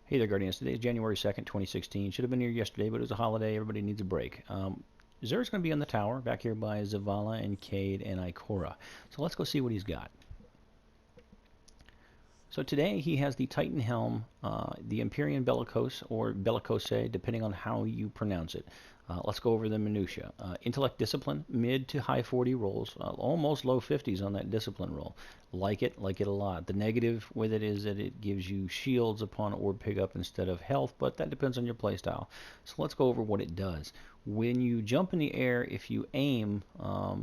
Hey there, Guardians. Today is January 2nd, 2016. Should have been here yesterday, but it was a holiday. Everybody needs a break. Zer's going to be on the tower back here by Zavala and Cade and Ikora. So let's go see what he's got. So today he has the Titan Helm, the Empyrean Bellicose, or Bellicose, depending on how you pronounce it. Let's go over the minutia. Intellect Discipline, mid to high 40 rolls, almost low 50s on that Discipline roll. Like it a lot. The negative with it is that it gives you shields upon orb pickup instead of health, but that depends on your playstyle. So let's go over what it does. When you jump in the air, if you aim,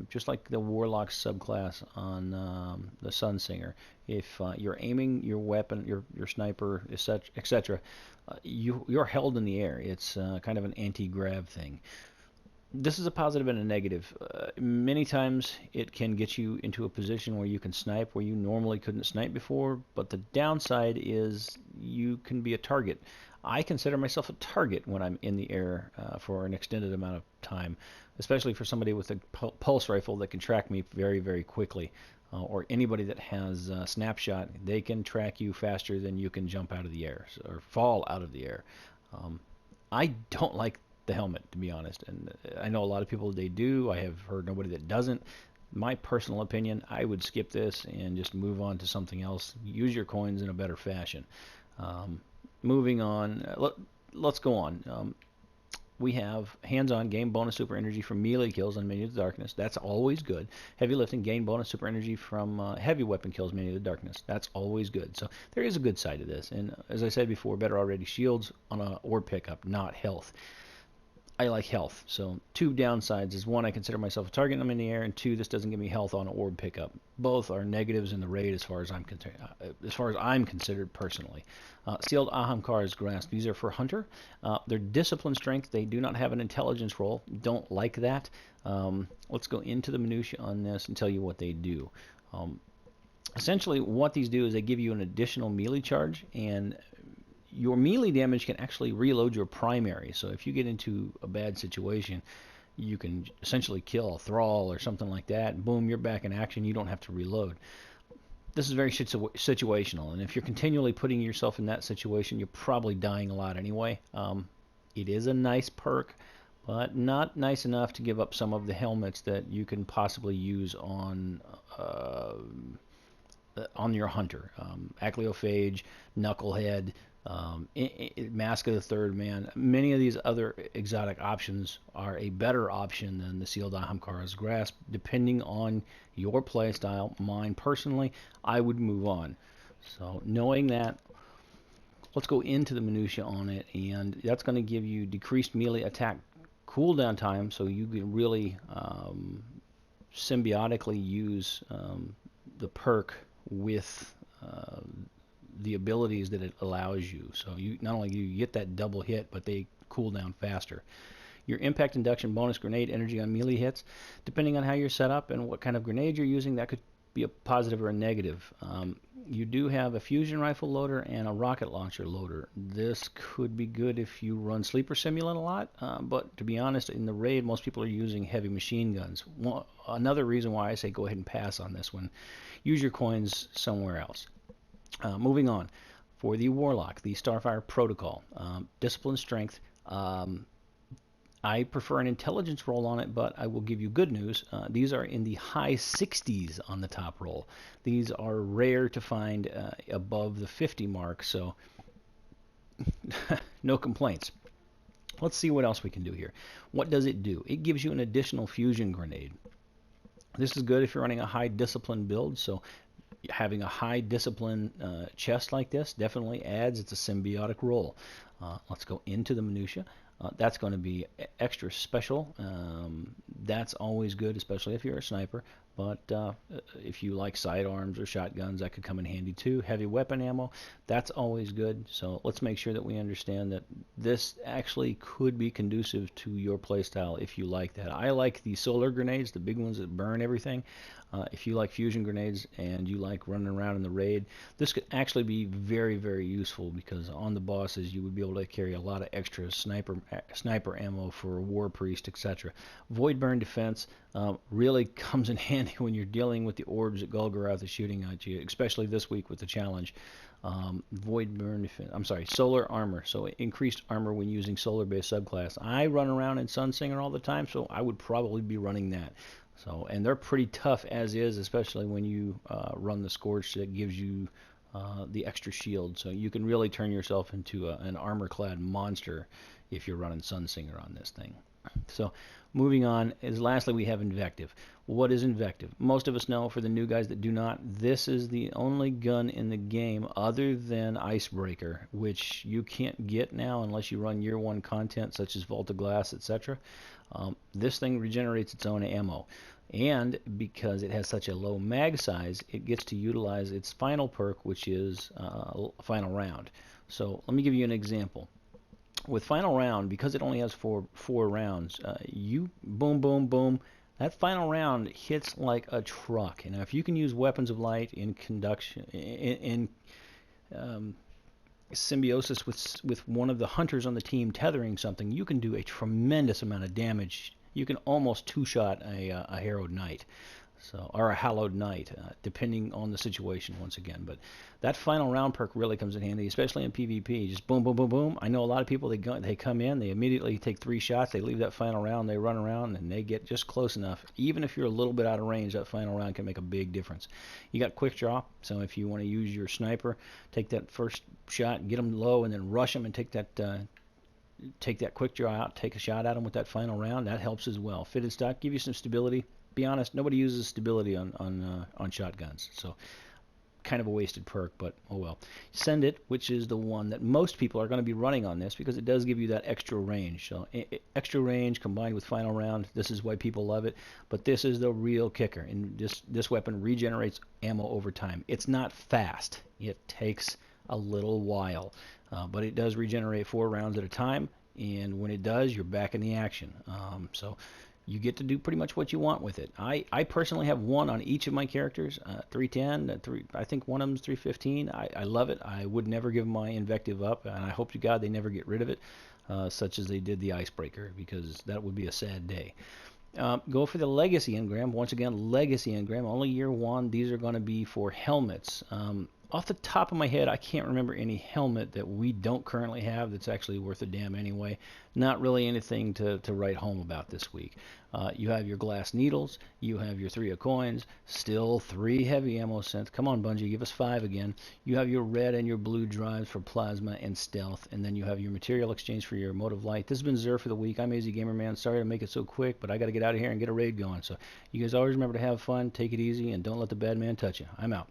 just like the Warlock subclass on the Sunsinger, if you're aiming your weapon, your sniper, etc., you're held in the air. It's kind of an anti-grav thing. This is a positive and a negative. Many times it can get you into a position where you can snipe where you normally couldn't snipe before, but the downside is you can be a target. I consider myself a target when I'm in the air for an extended amount of time, especially for somebody with a pulse rifle that can track me very, very quickly, or anybody that has snapshot. They can track you faster than you can jump out of the air or fall out of the air. I don't like the helmet, to be honest, and I know a lot of people they do. I have heard nobody that doesn't. My personal opinion, I would skip this and just move on to something else. Use your coins in a better fashion. Moving on, let's go on. We have hands-on, gain bonus super energy from melee kills on Minion of the Darkness. That's always good. Heavy lifting, gain bonus super energy from heavy weapon kills Minion of the Darkness. That's always good. So there is a good side to this. And as I said before, better already shields on a orb pickup, not health. I like health. So two downsides is one, I consider myself a target when I'm in the air, and two, this doesn't give me health on orb pickup. Both are negatives in the raid as far as I'm considered personally. Sealed Ahamkar's Grasp. These are for Hunter. They're discipline strength. They do not have an intelligence roll. Don't like that. Let's go into the minutia on this and tell you what they do. Essentially, what these do is they give you an additional melee charge, and your melee damage can actually reload your primary. So if you get into a bad situation, you can essentially kill a thrall or something like that, and boom, you're back in action. You don't have to reload. This is very situational, and if you're continually putting yourself in that situation, you're probably dying a lot anyway. It is a nice perk, but not nice enough to give up some of the helmets that you can possibly use on your hunter. Acleophage, Knucklehead, Mask of the Third Man. Many of these other exotic options are a better option than the Sealed Ahamkar's Grasp, depending on your playstyle. Mine personally, I would move on. So knowing that, let's go into the minutia on it, and that's going to give you decreased melee attack cooldown time, so you can really symbiotically use the perk with the abilities that it allows you. So you not only you get that double hit, but they cool down faster. Your impact induction bonus grenade energy on melee hits, depending on how you're set up and what kind of grenade you're using, that could be a positive or a negative. You do have a fusion rifle loader and a rocket launcher loader. This could be good if you run Sleeper Simulant a lot, but to be honest, in the raid, most people are using heavy machine guns. Another reason why I say go ahead and pass on this one. Use your coins somewhere else. Moving on, for the Warlock, the Starfire Protocol, Discipline Strength. I prefer an intelligence roll on it, but I will give you good news. These are in the high 60s on the top roll. These are rare to find above the 50 mark, so no complaints. Let's see what else we can do here. What does it do? It gives you an additional fusion grenade. This is good if you're running a high discipline build, so having a high discipline chest like this definitely adds. It's a symbiotic roll. Let's go into the minutia. That's going to be extra special. That's always good, especially if you're a sniper. But if you like sidearms or shotguns, that could come in handy too. Heavy weapon ammo, that's always good. So let's make sure that we understand that this actually could be conducive to your playstyle if you like that. I like the solar grenades, the big ones that burn everything. If you like fusion grenades and you like running around in the raid, this could actually be very, very useful, because on the bosses you would be able to carry a lot of extra sniper ammo for War Priest, etc. Void Burn Defense really comes in handy when you're dealing with the orbs that Golgoroth is shooting at you, especially this week with the challenge. Void Burn Defense. I'm sorry, Solar Armor. So increased armor when using solar-based subclass. I run around in Sunsinger all the time, so I would probably be running that. So, and they're pretty tough as is, especially when you run the Scorch that gives you the extra shield. So you can really turn yourself into an armor-clad monster if you're running Sunsinger on this thing. So moving on is lastly we have Invective. What is Invective? Most of us know. For the new guys that do not, this is the only gun in the game other than Icebreaker, which you can't get now unless you run year one content such as Vault of Glass, etc. This thing regenerates its own ammo, and because it has such a low mag size, it gets to utilize its final perk, which is Final Round. So let me give you an example. With Final Round, because it only has four rounds, you boom, boom, boom. That final round hits like a truck. And if you can use Weapons of Light in conduction, in symbiosis with one of the hunters on the team tethering something, you can do a tremendous amount of damage. You can almost two-shot a Harrowed Knight. So, or a Hallowed Knight, depending on the situation once again. But that final round perk really comes in handy, especially in PvP. Just boom, boom, boom, boom. I know a lot of people, they come in, they immediately take 3 shots, they leave that final round, they run around, and they get just close enough. Even if you're a little bit out of range, that final round can make a big difference. You got quick draw, so if you want to use your sniper, take that first shot, get them low, and then rush them and take that quick draw out, take a shot at them with that final round. That helps as well. Fitted stock, give you some stability. Be honest, nobody uses stability on shotguns, so kind of a wasted perk, but oh well. Send It, which is the one that most people are going to be running on this because it does give you that extra range. So extra range combined with final round, this is why people love it. But this is the real kicker, and this weapon regenerates ammo over time. It's not fast. It takes a little while, but it does regenerate 4 rounds at a time, and when it does, you're back in the action. So you get to do pretty much what you want with it. I personally have one on each of my characters, 310, I think one of them's 315. I love it. I would never give my Invective up, and I hope to God they never get rid of it, such as they did the Icebreaker, because that would be a sad day. Go for the Legacy Engram. Once again, Legacy Engram, only year 1. These are going to be for helmets. Off the top of my head, I can't remember any helmet that we don't currently have that's actually worth a damn anyway. Not really anything to write home about this week. You have your glass needles. You have your 3 of coins. Still 3 heavy ammo cents. Come on, Bungie, give us 5 again. You have your red and your blue drives for plasma and stealth. And then you have your material exchange for your motive light. This has been Zer for the week. I'm AZ Gamer Man. Sorry to make it so quick, but I got to get out of here and get a raid going. So you guys always remember to have fun, take it easy, and don't let the bad man touch you. I'm out.